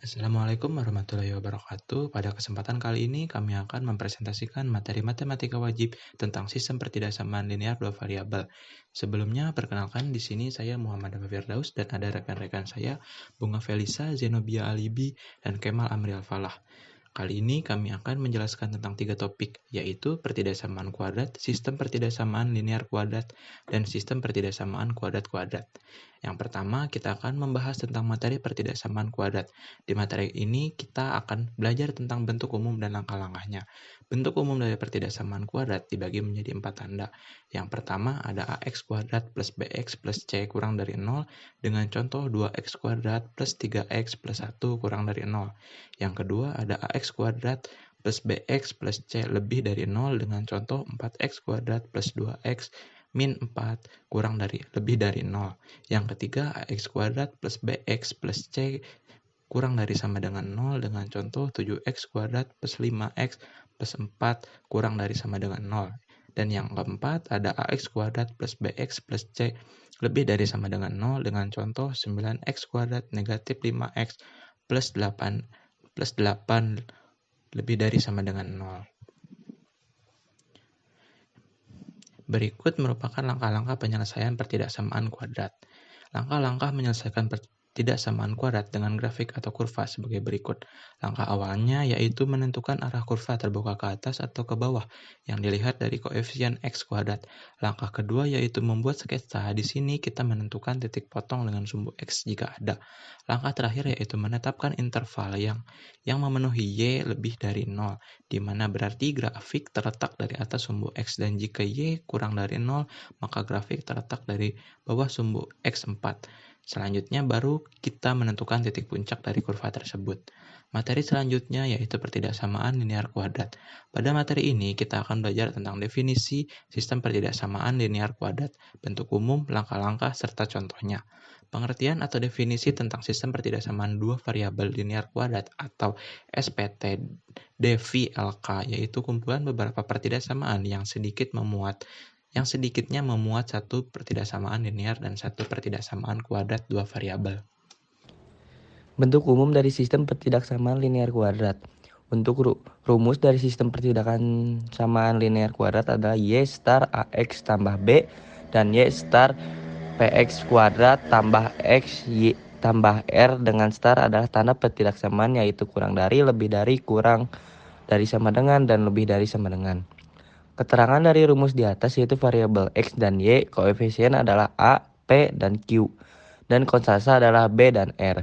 Assalamualaikum warahmatullahi wabarakatuh. Pada kesempatan kali ini kami akan mempresentasikan materi matematika wajib tentang sistem pertidaksamaan linear dua variabel. Sebelumnya, perkenalkan di sini saya Muhammad Firdaus dan ada rekan-rekan saya Bunga Felisa, Zenobia Alibi, dan Kemal Amrial Falah. Kali ini kami akan menjelaskan tentang 3 topik, yaitu pertidaksamaan kuadrat, sistem pertidaksamaan linear kuadrat, dan sistem pertidaksamaan kuadrat-kuadrat. Yang pertama, kita akan membahas tentang materi pertidaksamaan kuadrat. Di materi ini, kita akan belajar tentang bentuk umum dan langkah-langkahnya. Bentuk umum dari pertidaksamaan kuadrat dibagi menjadi 4 tanda. Yang pertama ada ax kuadrat plus bx plus c kurang dari 0 dengan contoh 2x kuadrat plus 3x plus 1 kurang dari 0. Yang kedua ada ax kuadrat plus bx plus c lebih dari 0 dengan contoh 4x kuadrat plus 2x min 4 kurang dari lebih dari 0. Yang ketiga ax kuadrat plus bx plus c kurang dari sama dengan 0 dengan contoh 7x kuadrat plus 5x plus 4 kurang dari sama dengan 0. Dan yang keempat ada ax kuadrat plus bx plus c lebih dari sama dengan 0 dengan contoh 9x kuadrat negatif 5x plus 8 lebih dari sama dengan 0. Berikut merupakan langkah-langkah penyelesaian pertidaksamaan kuadrat. Langkah-langkah menyelesaikan pertidaksamaan kuadrat dengan grafik atau kurva sebagai berikut. Langkah awalnya yaitu menentukan arah kurva terbuka ke atas atau ke bawah yang dilihat dari koefisien x kuadrat. Langkah kedua yaitu membuat sketsa. Di sini kita menentukan titik potong dengan sumbu x jika ada. Langkah terakhir yaitu menetapkan interval yang memenuhi y lebih dari 0, di mana berarti grafik terletak dari atas sumbu x, dan jika y kurang dari 0, maka grafik terletak dari bawah sumbu x4. Selanjutnya baru kita menentukan titik puncak dari kurva tersebut. Materi selanjutnya yaitu pertidaksamaan linear kuadrat. Pada materi ini kita akan belajar tentang definisi sistem pertidaksamaan linear kuadrat, bentuk umum, langkah-langkah, serta contohnya. Pengertian atau definisi tentang sistem pertidaksamaan dua variabel linear kuadrat atau SPT DVLK yaitu kumpulan beberapa pertidaksamaan yang sedikitnya memuat satu pertidaksamaan linear dan satu pertidaksamaan kuadrat dua variabel. Bentuk umum dari sistem pertidaksamaan linear kuadrat. Untuk rumus dari sistem pertidaksamaan linear kuadrat adalah y star ax tambah b dan y star px kuadrat tambah x y tambah r dengan star adalah tanda pertidaksamaan, yaitu kurang dari, lebih dari, kurang dari sama dengan, dan lebih dari sama dengan. Keterangan dari rumus di atas yaitu variabel x dan y, koefisien adalah a, p, dan q, dan konstanta adalah b dan r.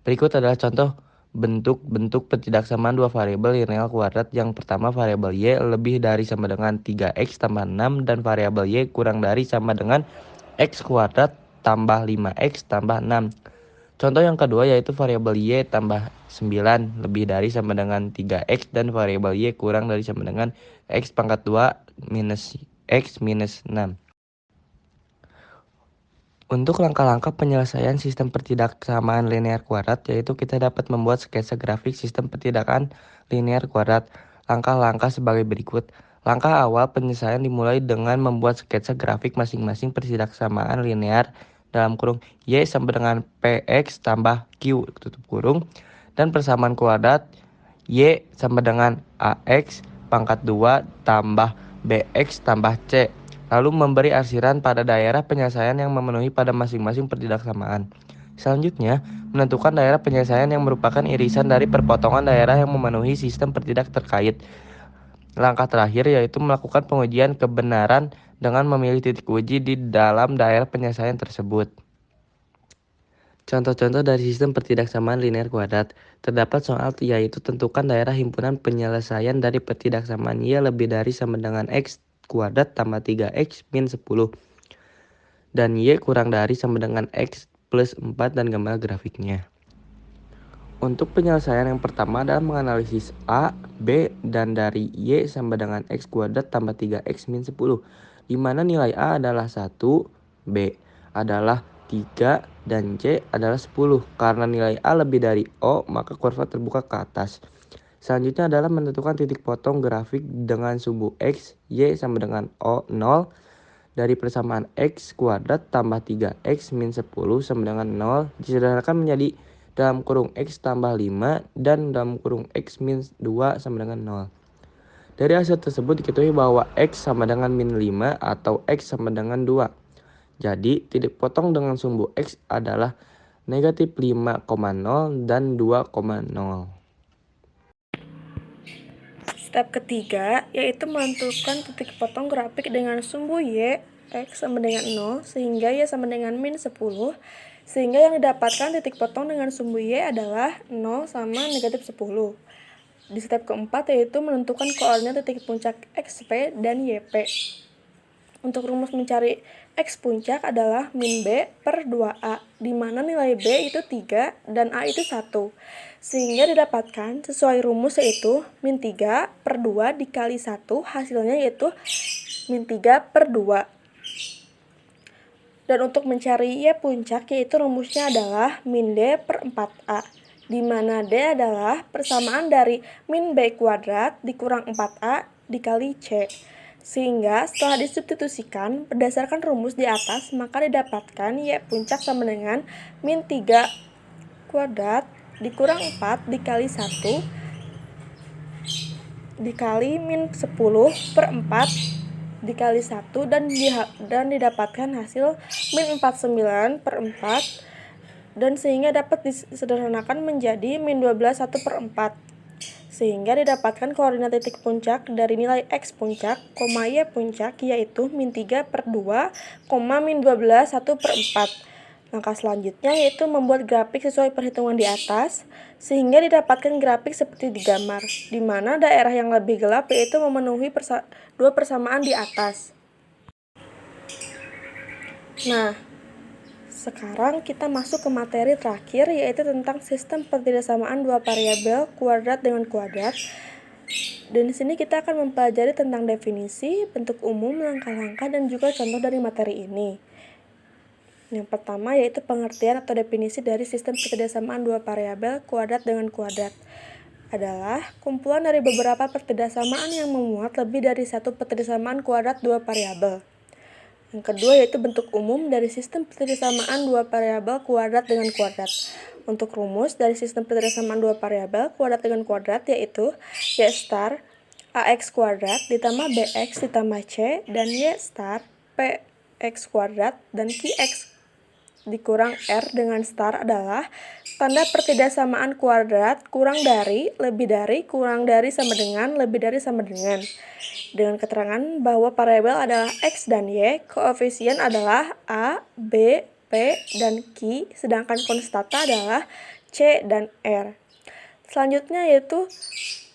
Berikut adalah contoh bentuk-bentuk pertidaksamaan dua variabel linear kuadrat. Yang pertama, variabel y lebih dari sama dengan 3x tambah 6 dan variabel y kurang dari sama dengan x kuadrat tambah 5x tambah 6. Contoh yang kedua yaitu variabel y tambah 9 lebih dari sama dengan 3x dan variabel y kurang dari sama dengan x pangkat 2 minus x minus 6. Untuk langkah-langkah penyelesaian sistem pertidaksamaan linear kuadrat yaitu kita dapat membuat sketsa grafik sistem pertidaksamaan linear kuadrat. Langkah-langkah sebagai berikut. Langkah awal penyelesaian dimulai dengan membuat sketsa grafik masing-masing pertidaksamaan linear dalam kurung y sama dengan px tambah q tutup kurung dan persamaan kuadrat y sama dengan ax pangkat 2 tambah bx tambah c, lalu memberi arsiran pada daerah penyelesaian yang memenuhi pada masing-masing pertidaksamaan. Selanjutnya, menentukan daerah penyelesaian yang merupakan irisan dari perpotongan daerah yang memenuhi sistem pertidak terkait. Langkah terakhir yaitu melakukan pengujian kebenaran dengan memilih titik uji di dalam daerah penyelesaian tersebut. Contoh-contoh dari sistem pertidaksamaan linear kuadrat. Terdapat soal yaitu tentukan daerah himpunan penyelesaian dari pertidaksamaan y lebih dari sama dengan x kuadrat tambah 3x min 10 dan y kurang dari sama dengan x plus 4 dan gambar grafiknya. Untuk penyelesaian yang pertama adalah menganalisis A, B, dan dari Y sama dengan X kuadrat tambah 3X min 10, di mana nilai A adalah 1, B adalah 3, dan C adalah 10. Karena nilai A lebih dari O, maka kurva terbuka ke atas. Selanjutnya adalah menentukan titik potong grafik dengan sumbu X, Y sama dengan O, 0, dari persamaan X kuadrat tambah 3X min 10 sama dengan 0 disederhanakan menjadi dalam kurung X tambah 5 dan dalam kurung X min 2 sama dengan 0. Dari hasil tersebut diketahui bahwa X sama dengan min 5 atau X sama dengan 2. Jadi titik potong dengan sumbu X adalah negatif 5,0 dan 2,0. Step ketiga yaitu menentukan titik potong grafik dengan sumbu Y X sama dengan 0 sehingga Y sama dengan min 10, sehingga yang didapatkan titik potong dengan sumbu Y adalah 0 sama negatif 10. Di step keempat yaitu menentukan koordinat titik puncak XP dan YP. Untuk rumus mencari X puncak adalah min B per 2A, di mana nilai B itu 3 dan A itu 1. Sehingga didapatkan sesuai rumus yaitu min 3 per 2 dikali 1, hasilnya yaitu min 3 per 2. Dan untuk mencari Y puncak yaitu rumusnya adalah min D per 4A, di mana D adalah persamaan dari min B kuadrat dikurang 4A dikali C. Sehingga setelah disubstitusikan berdasarkan rumus di atas, maka didapatkan Y puncak sama dengan min 3 kuadrat dikurang 4 dikali 1 dikali min 10 per 4 dikali 1 dan didapatkan hasil min 49 per 4, dan sehingga dapat disederhanakan menjadi min 12 1 per 4. Sehingga didapatkan koordinat titik puncak dari nilai X puncak, Y puncak yaitu min 3 per 2, min 12 1 per 4. Langkah selanjutnya yaitu membuat grafik sesuai perhitungan di atas, sehingga didapatkan grafik seperti digambar, di mana daerah yang lebih gelap yaitu memenuhi dua persamaan di atas. Nah, sekarang kita masuk ke materi terakhir yaitu tentang sistem pertidaksamaan dua variabel kuadrat dengan kuadrat. Dan di sini kita akan mempelajari tentang definisi, bentuk umum, langkah-langkah, dan juga contoh dari materi ini. Yang pertama yaitu pengertian atau definisi dari sistem pertidaksamaan dua variabel kuadrat dengan kuadrat adalah kumpulan dari beberapa pertidaksamaan yang memuat lebih dari satu pertidaksamaan kuadrat dua variabel. Yang kedua yaitu bentuk umum dari sistem pertidaksamaan dua variabel kuadrat dengan kuadrat. Untuk rumus dari sistem pertidaksamaan dua variabel kuadrat dengan kuadrat yaitu Y star AX kuadrat ditambah BX ditambah C dan Y star PX kuadrat dan QX dikurang R dengan star adalah tanda pertidaksamaan kuadrat kurang dari, lebih dari, kurang dari, sama dengan, lebih dari, sama dengan. Dengan keterangan bahwa variabel adalah X dan Y, koefisien adalah A, B, P, dan Q, sedangkan konstanta adalah C dan R. Selanjutnya yaitu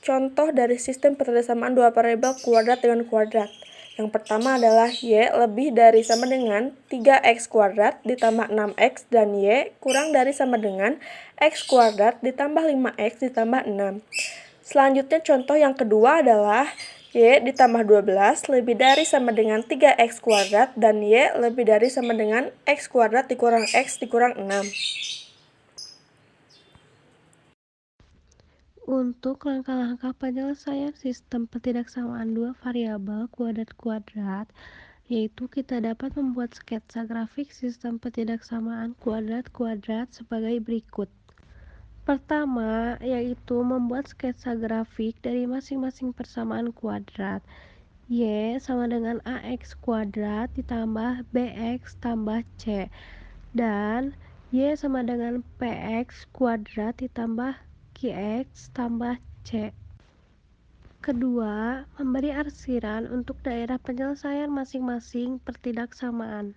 contoh dari sistem pertidaksamaan dua variabel kuadrat dengan kuadrat. Yang pertama adalah Y lebih dari sama dengan 3X kuadrat ditambah 6X dan Y kurang dari sama dengan X kuadrat ditambah 5X ditambah 6. Selanjutnya contoh yang kedua adalah Y ditambah 12 lebih dari sama dengan 3X kuadrat dan Y lebih dari sama dengan X kuadrat dikurang X dikurang 6. Untuk langkah-langkah penyelesaian sistem pertidaksamaan dua variabel kuadrat-kuadrat, yaitu kita dapat membuat sketsa grafik sistem pertidaksamaan kuadrat-kuadrat sebagai berikut. Pertama, yaitu membuat sketsa grafik dari masing-masing persamaan kuadrat. Y sama dengan AX kuadrat ditambah BX tambah C, dan Y sama dengan PX kuadrat ditambah QX tambah C. Kedua, memberi arsiran untuk daerah penyelesaian masing-masing pertidaksamaan.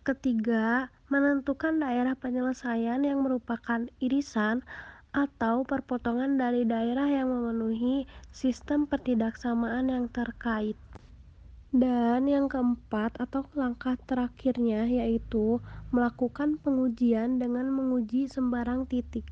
Ketiga, menentukan daerah penyelesaian yang merupakan irisan atau perpotongan dari daerah yang memenuhi sistem pertidaksamaan yang terkait. Dan yang keempat atau langkah terakhirnya yaitu melakukan pengujian dengan menguji sembarang titik.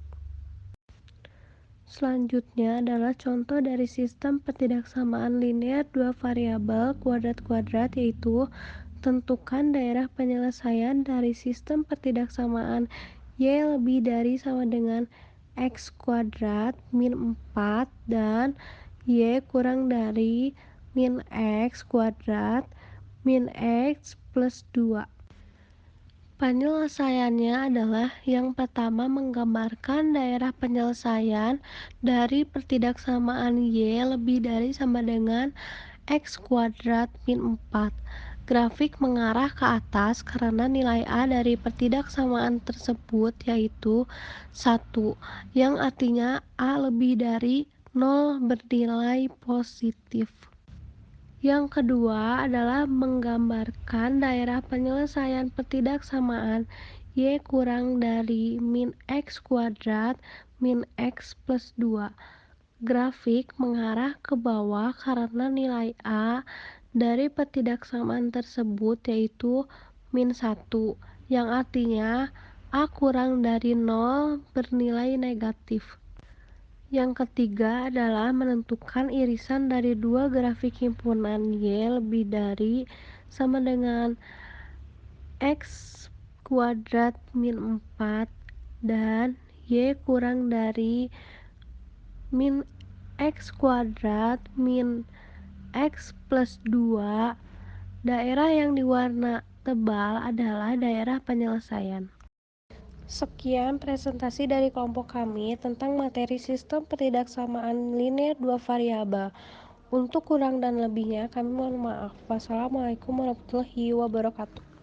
Selanjutnya adalah contoh dari sistem pertidaksamaan linear dua variabel kuadrat-kuadrat yaitu tentukan daerah penyelesaian dari sistem pertidaksamaan Y lebih dari sama dengan X kuadrat min 4 dan Y kurang dari min X kuadrat min X plus 2. Penyelesaiannya adalah yang pertama menggambarkan daerah penyelesaian dari pertidaksamaan Y lebih dari sama dengan X kuadrat min 4. Grafik mengarah ke atas karena nilai A dari pertidaksamaan tersebut yaitu 1, yang artinya A lebih dari 0 bernilai positif. Yang kedua adalah menggambarkan daerah penyelesaian pertidaksamaan Y kurang dari min X kuadrat min X plus 2. Grafik mengarah ke bawah karena nilai A dari pertidaksamaan tersebut yaitu min 1, yang artinya A kurang dari 0 bernilai negatif. Yang ketiga adalah menentukan irisan dari dua grafik himpunan Y lebih dari sama dengan X kuadrat min 4 dan Y kurang dari min X kuadrat min X plus 2. Daerah yang diwarna tebal adalah daerah penyelesaian. Sekian presentasi dari kelompok kami tentang materi sistem pertidaksamaan linear dua variabel. Untuk kurang dan lebihnya kami mohon maaf. Wassalamualaikum warahmatullahi wabarakatuh.